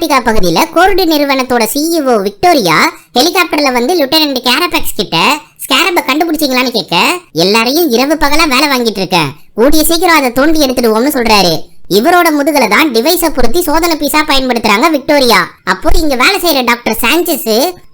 பகுதியில கோர்டு நிறுவனத்தோட CEO Victoria ஹெலிகாப்டர்ல வந்து லிeutenant கேரபெக்ஸ் கிட்ட ஸ்கேரப கண்டுபிடிச்சீங்களான்னு கேட்க, எல்லாரையும் இரவு பகலா வேலை வாங்கிட்டு இருக்க, கூடிய சீக்கிரம் அதை தோண்டி எடுத்துடுவோம்னு சொல்றாரு. இவரோட முதுகுல தான் டிவைஸ பொருத்தி சோதனை பீஸா பயன்படுத்துறாங்க விக்டோரியா. அப்போ இங்க வேலை செய்யற டாக்டர் சாnchez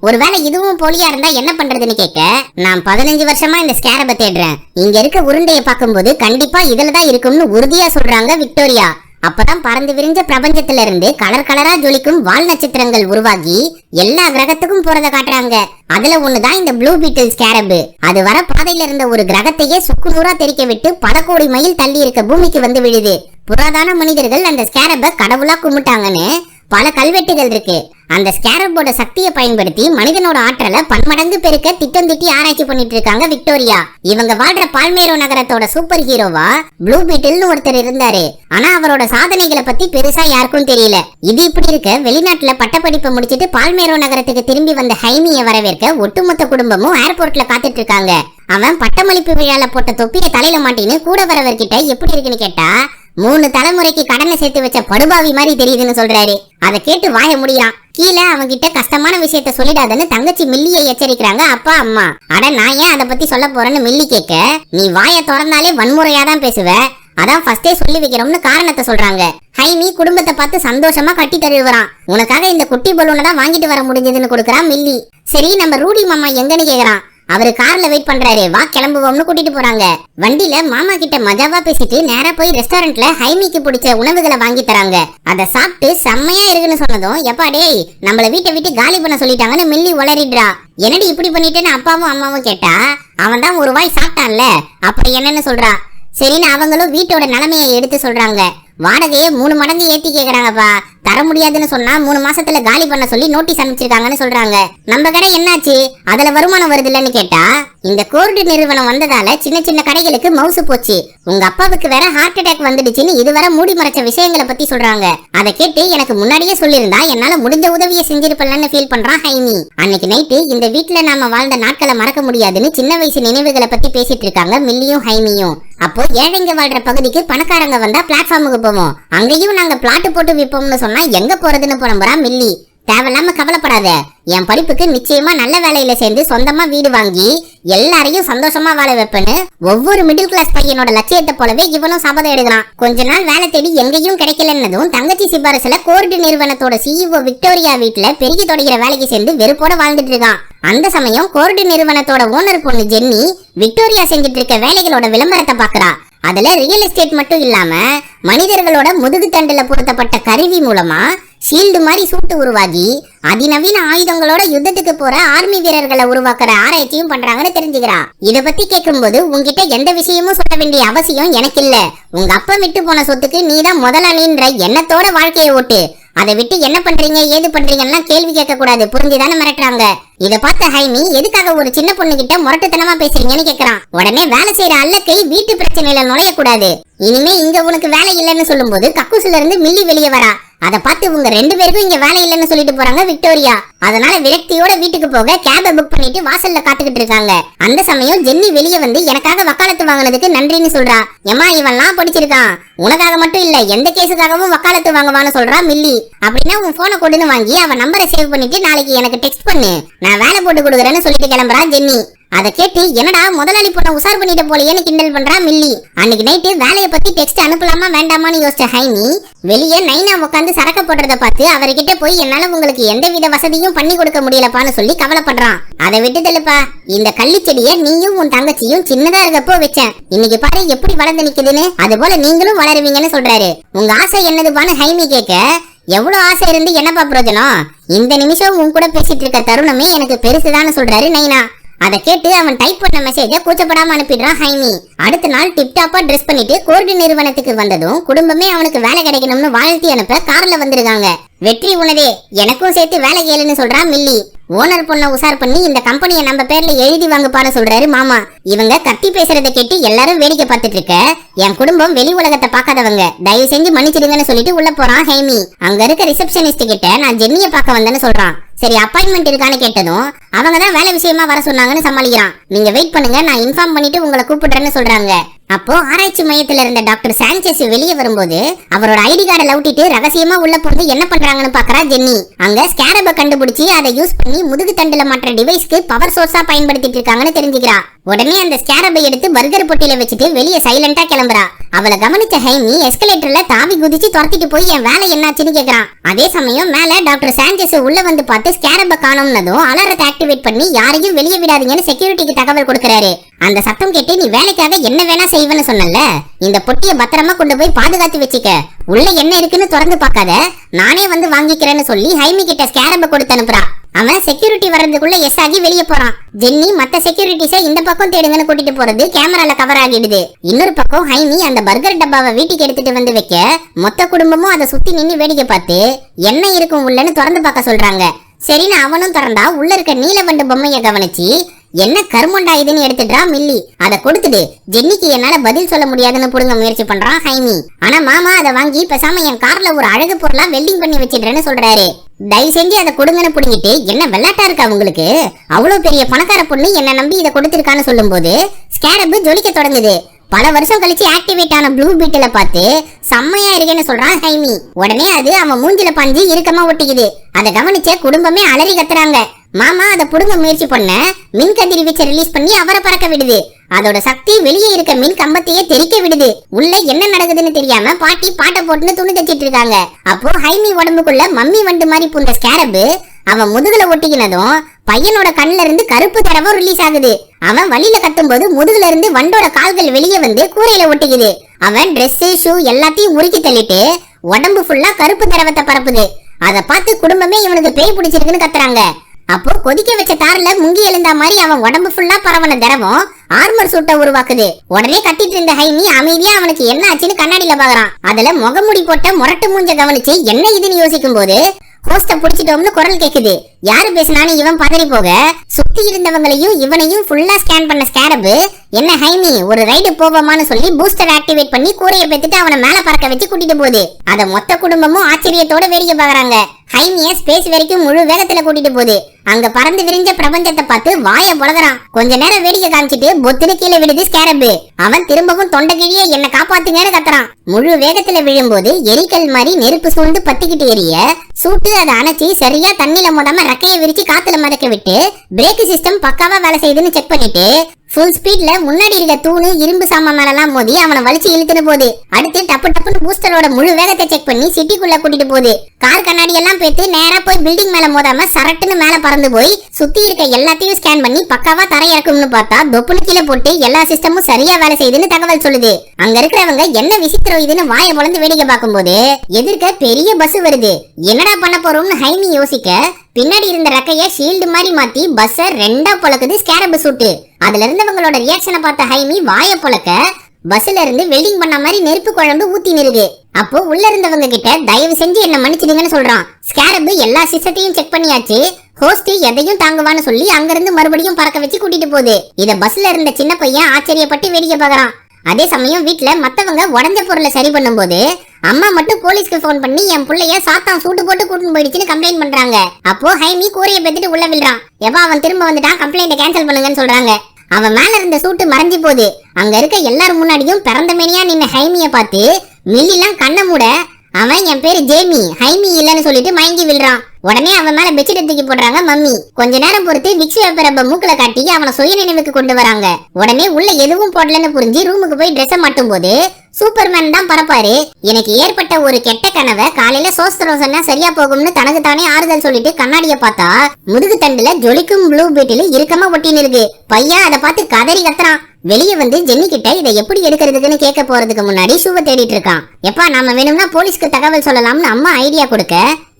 ஒருவேளை இதுவும் போலியா இருந்தா என்ன பண்றதுன்னு கேட்க, நான் 15 வருஷமா இந்த ஸ்கேரப தேடுறேன், இங்க இருக்க உருண்டைய பார்க்கும்போது கண்டிப்பா இதுலதான் இருக்கும்னு உறுதியா சொல்றாங்க விக்டோரியா. அப்பதான் பறந்து விரிஞ்ச பிரபஞ்சத்துல இருந்து கலர் கலரா ஜொலிக்கும் வால் நட்சத்திரங்கள் உருவாகி எல்லா கிரகத்துக்கும் போறத காட்டுறாங்க. அதுல ஒண்ணுதான் இந்த ப்ளூ பீட்டில் ஸ்கேரப். அது வர பாதையில இருந்த ஒரு கிரகத்தையே சுக்குநூறா தெரிக்க விட்டு பல கோடி மைல் தள்ளி இருக்க பூமிக்கு வந்து விழுது. புராதன மனிதர்கள் அந்த ஸ்கேரப கடவுளா கும்பிட்டாங்கன்னு பல கல்வெட்டுகள் இருக்கு. அந்த ஸ்கேரப்போட சக்தியை பயன்படுத்தி மனிதனோட ஆற்றலை பன்மடங்கு பெருக்க திட்டம் திட்டி ஆராய்ச்சி பண்ணிட்டு இருக்காங்க விக்டோரியா. இவங்க வாழ்ற பால்மேரோ நகரத்தோட சூப்பர் ஹீரோவா ப்ளூ பீட்டில்னு ஒருத்தர் இருந்தாரு. ஆனா அவரோட சாதனைகளை பத்தி பெருசா யாருக்கும் தெரியல. இது இப்படி இருக்க வெளிநாட்டுல பட்டப்படிப்பு முடிச்சிட்டு பால்மேரோ நகரத்துக்கு திரும்பி வந்த ஹைமியை வரவேற்க ஒட்டுமொத்த குடும்பமும் ஏர்போர்ட்ல காத்துட்டு இருக்காங்க. அவன் பட்டமளிப்பு விழால போட்ட தொப்பியை தலையில மாட்டின்னு கூட வரவர்கிட்ட எப்படி இருக்குன்னு கேட்டா, 3 தலைமுறைக்கு கடனை சேர்த்து வச்ச படுபாவி மாதிரி தெரியுதுன்னு சொல்றாரு. அதை கேட்டு வாய முடியறான். கீழே அவங்கிட்ட கஷ்டமான விஷயத்த சொல்லிடாதன்னு தங்கச்சி மில்லியை எச்சரிக்கிறாங்க அப்பா அம்மா. அட நான் ஏன் அதை பத்தி சொல்ல போறேன்னு மில்லி கேட்க, நீ வாய திறந்தாலே வன்முறையாதான் பேசுவ, அதான் ஃபர்ஸ்டே சொல்லி வைக்கிறோம்னு காரணத்தை சொல்றாங்க. ஹைமி குடும்பத்தை பார்த்து சந்தோஷமா கட்டி தருவான். உனக்காக இந்த குட்டி பலூனை தான் வாங்கிட்டு வர முடிஞ்சதுன்னு கொடுக்கறான் மில்லி. சரி நம்ம ரூடி மாமா எங்கன்னு கேக்குறான். அவரு கார்ல வெயிட் பண்றாரு, வா கிளம்புவோம்னு கூட்டிட்டு போறாங்க. வண்டியில மாமா கிட்ட மஜாவா பேசிட்டு நேரா போய் ரெஸ்டாரண்ட்ல ஹைமிக்கு பிடிச்ச உணவுகளை வாங்கி தராங்க. அதை சாப்பிட்டு செம்மையா இருக்குன்னு சொன்னதும், எப்பா டேய் நம்மள வீட்டை விட்டு காலி பண்ண சொல்லிட்டாங்கன்னு மில்லி உளறிடுறா. என்னடி இப்படி பண்ணிட்டேன்னு அப்பாவும் அம்மாவும் கேட்டா, அவன் தான் ஒரு வாய் சாப்பிட்டான்ல அப்படி என்னன்னு சொல்றா. சரின்னு அவங்களும் வீட்டோட நிலைமையை எடுத்து சொல்றாங்க. வாடகையை 3 மடங்கு ஏத்தி கேக்குறாங்கப்பா, தர முடியாதுன்னு சொன்னா 3 மாசத்துல காலி பண்ண சொல்லி நோட்டீஸ் அனுப்பிச்சிருக்காங்கன்னு சொல்றாங்க. நம்ம கடை என்னாச்சு, அதுல வருமானம் வருது இல்லன்னு கேட்டா, இந்த கோர்டு நிறுவனம் வந்ததால சின்ன சின்ன கடைகளுக்கு மவுசு போச்சு, உங்க அப்பாவுக்கு வேற ஹார்ட் அட்டாக் வந்துடுச்சுன்னு இதுவரை மூடி மறைச்ச விஷயங்களை பத்தி சொல்றாங்க. அதை கேட்டு எனக்கு முன்னாடியே சொல்லியிருந்தா என்னால முடிஞ்ச உதவியை செஞ்சிருப்பலன்னு ஃபீல் பண்றான் ஹைமி. அன்னைக்கு நைட்டு இந்த வீட்டுல நாம வாழ்ந்த நாட்களை மறக்க முடியாதுன்னு சின்ன வயசு நினைவுகளை பத்தி பேசிட்டு இருக்காங்க மில்லியும் ஹைமியும். அப்போ ஏழைங்க வாழ்ற பகுதிக்கு பணக்காரங்க வந்தா பிளாட்ஃபார்முக்கு போவோம், அங்கேயும் நாங்க பிளாட் போட்டு விற்போம்னு சொன்னா எங்க போறதுன்னு புலம்புறா மில்லி. தேவையில்லாம கவலைப்படாத, என் படிப்புக்கு நிச்சயமா நல்ல வேலையில சேர்ந்து சொந்தமா வீடு வாங்கி எல்லாரையும் சந்தோஷமா வாழ வைப்பேன்னு ஒவ்வொரு மிடில் கிளாஸ் பையனோட லட்சியத்தை போலவே இவனும் சபதம் எடுக்கிறான். கொஞ்ச நாள் வேலை தேடி எங்கேயும் கிடைக்கலன்னதும் தங்கச்சி சிபாரசுல கோர்டு நிறுவனத்தோட சிஇஓ விக்டோரியா வீட்டுல பெருகி தொடங்கிற வேலைக்கு சேர்ந்து வெறுப்போட வாழ்ந்துட்டு இருக்கான். அந்த சமயம் கோர்டு நிறுவனத்தோட ஓனர் பொண்ணு ஜென்னி விக்டோரியா செஞ்சுட்டு இருக்க வேலைகளோட விளம்பரத்தை பாக்குறா. அதுல ரியல் எஸ்டேட் மட்டும் இல்லாம மனிதர்களோட முதுகு தண்டுல பொருத்தப்பட்ட கருவி மூலமா ஷீல்டு மாதிரி சூட்டு உருவாகி அதிநவீன ஆயுதங்களோட யுத்தத்துக்கு போற ஆர்மி வீரர்களை உருவாக்குற ஆராய்ச்சியும் பண்றாங்கன்னு தெரிஞ்சுக்கிறா. இத பத்தி கேட்கும்போது, உங்ககிட்ட எந்த விஷயமும் சொல்ல வேண்டிய அவசியம் எனக்கு இல்ல, உங்க அப்பா விட்டு போன சொத்துக்கு நீதான் முதலாளின்ற எண்ணத்தோட வாழ்க்கையை ஓட்டு, அதை விட்டு என்ன பண்றீங்க ஏது பண்றீங்கன்னா கேள்வி கேட்க கூடாது, புரிஞ்சுதானே மிரட்டுறாங்க. இத பார்த்த ஹைமி எதுக்காக ஒரு சின்ன பொண்ணு கிட்ட முரட்டுத்தனமா பேசுறீங்கன்னு கேக்குறான். உடனே வேலை செய்யற அல்லக்கை வீட்டு பிரச்சனையில நுழைய கூடாது, இனிமே இங்க உனக்கு வேலை இல்லைன்னு சொல்லும் போது கக்கூசுல இருந்து மில்லி வெளியே வரா. அதை பார்த்து உங்க 2 பேருக்கும் இங்க வேலை இல்லைன்னு சொல்லிட்டு போறாங்க விக்டோரியா. அதனால விரக்தியோட வீட்டுக்கு போக கேப புக் பண்ணிட்டு வாசல்ல காத்துக்கிட்டு இருக்காங்க. அந்த சமயம் ஜென்னி வெளியே வந்து எனக்காக வக்காலத்து வாங்கினதுக்கு நன்றின்னு சொல்றா. ஏமா இவன்லாம் படிச்சிருக்கான், உனக்காக மட்டும் இல்ல எந்த கேஸுக்காகவும் வக்காலத்து வாங்குவான்னு சொல்றா மில்லி. அப்படின்னா உன் போனை கொடுன்னு வாங்கி அவன் நம்பரை சேவ் பண்ணிட்டு நாளைக்கு எனக்கு டெக்ஸ்ட் பண்ணு, நான் வேலை போட்டு கொடுக்குறேன்னு சொல்லிட்டு கிளம்புறா ஜென்னி. அதை கேட்டு என்னடா முதலாளி பொண்ண உசார் பண்ணிட்டு போலையேன்னு கிண்டல் பண்றா மில்லி. அன்னைக்கு நைட்டு வேலையை பத்தி டெக்ஸ்ட் அனுப்பலாமா வேண்டாமான்னு யோசிச்ச ஹைமி வெளியே நைனா உட்காந்து சரக்க போடுறத பார்த்து அவர்கிட்ட போய் என்னால உங்களுக்கு எந்த வித வசதியும் பண்ணி கொடுக்க முடியலப்பான்னு சொல்லி கவலைப்படுறான். அதை விட்டு தெளிப்பா, இந்த கள்ளி செடிய நீயும் உன் தங்கச்சியும் சின்னதா இருக்கப்போ வச்சேன், இன்னைக்கு பாரு எப்படி வளர்ந்து நிக்குதுன்னு, அது போல நீங்களும் வளருவீங்கன்னு சொல்றாரு. உங்க ஆசை என்னதுப்பான்னு ஹைமி கேட்க, எவ்வளவு ஆசை இருந்து என்னப்பா பிரயோஜனம், இந்த நிமிஷம் உன் கூட பேசிட்டு இருக்க தருணமே எனக்கு பெருசுதான்னு சொல்றாரு நைனா. அதை கேட்டு அவன் டைப் பண்ண மெசேஜை கூச்சப்படாம அனுப்பிடுறான் ஹைமி. அடுத்த நாள் டிப்டாப்பா ட்ரெஸ் பண்ணிட்டு கோர்டு நிறுவனத்துக்கு வந்ததும் குடும்பமே அவனுக்கு வேலை கிடைக்கணும்னு வாழ்த்தி அனுப்ப கார்ல வந்திருக்காங்க. வெற்றி உனதே, எனக்கும் சேர்த்து வேலை கேளுன்னு சொல்றா மில்லி. ஓனர் பொண்ண உசார் பண்ணி இந்த கம்பெனியை நம்ம பேர்ல எழுதி வாங்குப்பான்னு சொல்றாரு மாமா. இவங்க கத்தி பேசுறதை கேட்டு எல்லாரும் வேடிக்கை பார்த்துட்டு இருக்க, என் குடும்பம் வெளி உலகத்தை பார்க்காதவங்க, தயவு செஞ்சு மன்னிச்சிடுங்கன்னு சொல்லிட்டு உள்ள போறான் ஹைமி. அங்க இருக்க ரிசப்ஷனிஸ்ட் கிட்ட நான் ஜென்னியை பார்க்க வந்தேன்னு சொல்றான். சரி அப்பாயின்மெண்ட் இருக்கான்னு கேட்டதும் அவங்க தான் வேலை விஷயமா வர சொன்னாங்கன்னு சமாளிக்கிறான். நீங்க வெயிட் பண்ணுங்க, நான் இன்ஃபார்ம் பண்ணிட்டு உங்களை கூப்பிடுறேன்னு சொல்றாங்க. அப்போ ஆராய்ச்சி மையத்துல இருந்த டாக்டர் சாnchez வெளியே வரும்போது அவரோட ஐடி கார்டை லவுட்டிட்டு ரகசியமா உள்ள போந்து என்ன பண்றாங்கன்னு பாக்குறா ஜென்னி. அங்க ஸ்கேரப கண்டுபிடிச்சி அதை யூஸ் பண்ணி முதுகு தண்டுல மாற்ற டிவைஸ்க்கு பவர் சோர்ஸா பயன்படுத்திட்டு இருக்காங்கன்னு தெரிஞ்சுக்கிறா. உடனே அந்த ஸ்கேரபை எடுத்து பர்கர் பொட்டியில வச்சுட்டு வெளியே சைலண்டா கிளம்புறா. அவளை கவனிச்ச ஹைமி எஸ்கலேட்டர்ல தாவி குதிச்சு துரத்திட்டு போய் என் வேலை என்னாச்சுன்னு கேக்குறான். அதே சமயம் மேல டாக்டர் சாnchez உள்ள வந்து பார்த்து ஸ்கேரப காணோம்னதும் அலாரத்தை ஆக்டிவேட் பண்ணி யாரையும் வெளியே விடாதீங்கன்னு செக்யூரிட்டிக்கு தகவல் கொடுக்கறாரு. அந்த சத்தம் கேட்டு நீ வேலைக்காக என்ன வேணா செய்வேன்னு சொன்னல, இந்த பொட்டியை பத்திரமா கொண்டு போய் பாதுகாத்து வச்சுக்க, உள்ள என்ன இருக்குன்னு திறந்து பார்க்காத, நானே வந்து வாங்கிக்கிறேன்னு சொல்லி ஹைமி கிட்ட ஸ்கேரப கொடுத்து அனுப்புறா. அவன் செக்யூரிட்டி வர்றதுக்குள்ள எஸ் ஆகி வெளியே போறான். ஜென்னி மத்த செக்யூரிட்டிஸை இந்த பக்கம் தேடுங்கன்னு கூட்டிட்டு போறது கேமரால கவர் ஆகிடுது. இன்னொரு பக்கம் ஹைமி அந்த பர்கர் டப்பாவை வீட்டுக்கு எடுத்துட்டு வந்து வைக்க மொத்த குடும்பமும் அதை சுத்தி நின்னு வேடிக்கை பார்த்து என்ன இருக்கும் உள்ளன்னு திறந்து பார்க்க சொல்றாங்க. சரின்னு அவனும் திறந்தா உள்ள இருக்க நீலவண்டு பொம்மையை கவனிச்சு என்ன கருமண்டா இதுன்னு எடுத்துட்டா மில்லி. அதை கொடுத்துடு, ஜென்னிக்கு என்னால பதில் சொல்ல முடியாதுன்னு புடுங்க முயற்சி பண்றான் ஹைமி. ஆனா மாமா அதை வாங்கி பேசாம என் கார்ல ஒரு அழகு பொருளா வெல்டிங் பண்ணி வச்சிடுறேன்னு சொல்றாரு. தயவு செஞ்சு அதை கொடுங்கன்னு புடுங்கிட்டு என்ன வெள்ளாட்டா இருக்கா உங்களுக்கு, அவ்வளவு பெரிய பணக்கார பொண்ணு என்ன நம்பி இதை கொடுத்திருக்கான்னு சொல்லும் போது ஸ்கேரப் ஜொலிக்க தொடங்குது. பல வருஷம் கழிச்சு ஆக்டிவேட் ஆன ப்ளூ பீட்டில பார்த்து செம்மையா இருக்கேன்னு சொல்றான் ஹைமி. உடனே அது அவன் மூஞ்சில பாஞ்சு இறுக்கமா ஒட்டிக்குது. அதை கவனிச்ச குடும்பமே அலறி கத்துறாங்க. மாமா அதை புடுங்க முயற்சி பண்ண மின் கதிர்வீச்சை ரிலீஸ் பண்ணி அவரை பறக்க விடுது. அதோட சக்தி வெளியே இருக்க மின் கம்பத்தையே தெரிக்க விடுது. உள்ள என்ன நடக்குதுன்னு தெரியாம பாட்டி பாட்டை போட்டுன்னு துணி தச்சிட்டு இருக்காங்க. அப்போ ஹைமி உடம்புக்குள்ள மம்மி வண்டு மாதிரி பூந்த ஸ்கேரப் அவன் முதுகுல ஒட்டிக்கினதும் பையனோட கண்ணுல இருந்து கருப்பு தரவும் ரிலீஸ் ஆகுது. அவன் வழியில கத்தும் போது முதுகுல இருந்து வண்டோட கால்கள் வெளியே வந்து கூரையில ஒட்டிக்குது. அவன் டிரெஸ் ஷூ எல்லாத்தையும் உருக்கி தள்ளிட்டு உடம்பு ஃபுல்லா கருப்பு திரவத்தை பரப்புது. அதை பார்த்து குடும்பமே இவனுக்கு பேய் பிடிச்சிருக்குன்னு கத்துறாங்க. அப்போ கொதிக்க வச்ச தாரில முங்கி எழுந்தா மாதிரி அவன் உடம்பு ஃபுல்லா பரவன திரவம் ஆர்மர் சூட்டை உருவாக்குது. உடனே கத்திட்டு இருந்த ஹைமி அமைதியா அவனுக்கு என்ன ஆச்சுன்னு கண்ணாடியில பாக்குறான். அதுல முகமுடி போட்ட முரட்டு மூஞ்ச கவனிச்சு என்ன இதுன்னு யோசிக்கும் போது ஹோஸ்ட புடிச்சிட்டோம்னு குரல் கேக்குது. யாரு பேசினான்னு இவன் பதறி போக சுத்தி இருந்தவங்களையும் இவனையும் ஃபுல்லா ஸ்கேன் பண்ண ஸ்கேரப் என்ன ஹைமி ஒரு ரைடு போவோமான்னு சொல்லி பூஸ்டர் ஆக்டிவேட் பண்ணி கூரையை பெத்துட்டு அவனை மேல பறக்க வச்சு கூட்டிட்டு போகுது. அத மொத்த குடும்பமும் ஆச்சரியத்தோட வேடிக்கை பாக்குறாங்க. ஹைமிய ஸ்பேஸ் வரைக்கும் முழு வேகத்துல கூட்டிட்டு போகுது. அங்க பறந்து விரிஞ்ச பிரபஞ்சத்தை பார்த்து வாய பொளக்குறான். கொஞ்ச நேரம் வேடிக்கை காமிச்சிட்டு பொத்துன்னு கீழே விடுது ஸ்கேரப். அவன் திரும்பவும் தொண்டை கிழிய என்ன காப்பாத்துங்கன்னு கத்துறான். முழு வேகத்துல விழும்போது எரிக்கல் மாதிரி நெருப்பு சூழ்ந்து பத்திக்கிட்டு எரிய சூட்டு அதை அணைச்சி சரியா தண்ணில மோதாம ரெக்கையை விரிச்சு காத்துல மதக்க விட்டு பிரேக் சிஸ்டம் பக்காவா வேலை செய்யுதுன்னு செக் பண்ணிட்டு ஃபுல் ஸ்பீட்ல முன்னாடி இருக்க தூணு இரும்பு சாமான் மேலாம் மோதி அவனை வலிச்சு இழுத்துட்டு போகுது. அடுத்து டப்பு டப்புன்னு பூஸ்டரோட முழு வேகத்தை செக் பண்ணி சிட்டிக்குள்ள கூட்டிட்டு போகுது. கார் கண்ணாடி எல்லாம் பேத்து நேரா போய் பில்டிங் மேல மோதாம சரட்டுன்னு மேல பறந்து போய் சுத்தி இருக்க எல்லாத்தையும் ஸ்கேன் பண்ணி பக்காவா தரையிறக்கும்னு பார்த்தா தொப்புனு கீழே போட்டு எல்லா சிஸ்டமும் சரியா வேலை செய்யுதுன்னு தகவல் சொல்லுது. அங்க இருக்கிறவங்க என்ன விசித்திரம் இதுன்னு வாயை பொளந்து வேடிக்கை பார்க்கும்போது எதிர்க்க பெரிய பஸ் வருது. என்னடா பண்ண போறோம்னு ஹைமி யோசிக்க பின்னாடி இருந்த ரெக்கைய ஷீல்டு மாதிரி மாத்தி பஸ்ஸ ரெண்டா பொளக்குது ஸ்கேரப் சூட்டு. அதுல இருந்தவங்களோட ரியாக்ஷனை பார்த்த ஹைமி வாய பொளக்க பஸ்ல இருந்து வெல்டிங் பண்ண மாதிரி நெருப்பு குழம்பு ஊத்தி நிறுது. அப்போ உள்ள இருந்தவங்க கிட்ட தயவு செஞ்சு என்ன மன்னிச்சிடுங்கன்னு சொல்றான். ஸ்கேரப் எல்லா சிஸ்டத்தையும் செக் பண்ணியாச்சு, ஹோஸ்ட் எதையும் தாங்குவான்னு சொல்லி அங்கிருந்து மறுபடியும் பறக்க வச்சு கூட்டிட்டு போகுது. இத பஸ்ல இருந்த சின்ன பையன் ஆச்சரியப்பட்டு வேடிக்கை பார்க்கறான். அதே சமயம் வீட்டுல மத்தவங்க உடஞ்ச பொருளை சரி பண்ணும் போது அம்மா மட்டும் போலீஸ்க்கு போன் பண்ணி என் புள்ளைய சாத்தான் சூட்டு போட்டு கூட்டிட்டு போயிடுச்சுன்னு கம்ப்ளைண்ட் பண்றாங்க. அப்போ ஹைமி கூரையை பெத்துட்டு உள்ள விழுறான். எப்ப அவன் திரும்ப வந்துட்டான் கம்ப்ளைண்ட கேன்சல் பண்ணுங்கன்னு சொல்றாங்க. அவன் மேல இருந்த சூட்டு மறைஞ்சு போகுது. அங்க இருக்க எல்லாரும் முன்னாடியும் பிறந்த மேனியா நின்ன ஹைமிய பார்த்து மில்லிலாம் கண்ண மூட அவன் என் பேரு ஜேமி ஹைமி இல்லன்னு சொல்லிட்டு மயங்கி விழுறான். உடனே அவன் மேல பெட்ஷீட் தூக்கி போடுறாங்க மம்மி. கொஞ்ச நேரம் பொறுத்து விக்ஸ் வேப்பரப்ப மூக்குல காட்டி அவனை சுய நினைவுக்கு கொண்டு வராங்க. உடனே உள்ள எதுவும் போடலன்னு புரிஞ்சு ரூமுக்கு போய் ட்ரெஸ் மாட்டும் போது சூப்பர்மேன் தான் பரப்பாரு. எனக்கு ஏற்பட்ட ஒரு கெட்ட கனவை காலையில சோஸ்திரம் சொன்னா சரியா போகும்னு தனக்கு தானே ஆறுதல் சொல்லிட்டு கண்ணாடிய பார்த்தா முதுகு தண்டுல ஜொலிக்கும் ப்ளூ பீட்டில் இறுக்கமா ஒட்டின்னு இருக்கு. பையன் அதை பார்த்து கதறி கத்துறான். வெளியே வந்து ஜென்னி கிட்ட இதை எப்படி எடுக்கிறதுக்குன்னு கேட்க போறதுக்கு முன்னாடி ஷூவை தேடிட்டு இருக்கான். எப்பா நாம வேணும்னா போலீஸ்க்கு தகவல் சொல்லலாம்னு அம்மா ஐடியா கொடுக்க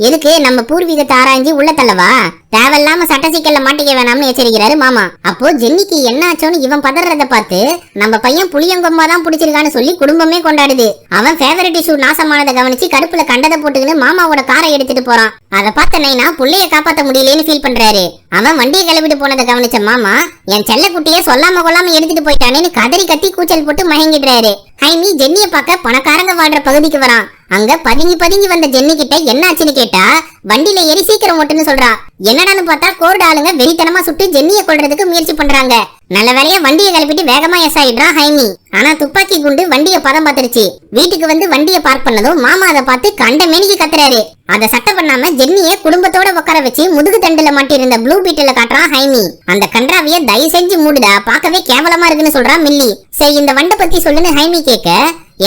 எதுக்கு நம்ம பூர்வீகத்தை ஆராய்ஞ்சி உள்ள தள்ளவா, தேவையில்லாம சட்ட சிக்கல்ல மாட்டிக்க வேணாம்னு எச்சரிக்கிறாரு மாமா. அப்போ ஜென்னிக்கு என்ன ஆச்சோன்னு இவன் பதறத பார்த்து நம்ம பையன் புளியங்கொம்பா தான் பிடிச்சிருக்கான்னு சொல்லி குடும்பமே கொண்டாடுது. அவன் ஃபேவரட் ஷூ நாசமானதை கவனிச்சு கடுப்புல கண்டதை போட்டுக்கின்னு மாமாவோட காரை எடுத்துட்டு போறான். அதை பார்த்த நைனா புள்ளைய காப்பாத்த முடியலன்னு ஃபீல் பண்றாரு. அவன் வண்டியை கிளப்பிட்டு போனதை கவனிச்ச மாமா என் செல்ல குட்டிய சொல்லாம கொள்ளாம எடுத்துட்டு போயிட்டானேன்னு கதறி கத்தி கூச்சல் போட்டு மயங்கிடுறாரு. ஹைமி ஜென்னிய பார்க்க பணக்காரங்க வாழ்ற பகுதிக்கு வரான். அங்க பதுங்கி பதுங்கி வந்த ஜென்னி கிட்ட என்னாச்சுன்னு கேட்டா வண்டியில ஏறி சீக்கிரம் ஓட்டுன்னு சொல்றா. என்னடான்னு பார்த்தா கோர்டு ஆளுங்க வெறித்தனமா சுட்டு ஜென்னிய கொல்றதுக்கு முயற்சி பண்றாங்க. நல்ல வேலையா வண்டியை கிளப்பிட்டு வேகமா எஸ் ஆயிடுறான் ஹைமி. ஆனா துப்பாக்கி குண்டு வண்டியை பதம் பார்த்துருச்சு. வீட்டுக்கு வந்து வண்டியை பார்க் பண்ணதும் மாமா அதை பார்த்து கண்ட மேனிக்கு கத்துறாரு. அதை சட்டை பண்ணாம ஜென்னிய குடும்பத்தோட உட்கார வச்சு முதுகு தண்டுல மாட்டிருந்த ப்ளூ பீட்டில காட்டுறான் ஹைமி. அந்த கன்றாவிய தயவு செஞ்சு மூடுடா, பார்க்கவே கேவலமா இருக்குன்னு சொல்றான் மில்லி. சரி இந்த வண்டை பத்தி சொல்லுன்னு ஹைமி கேட்க,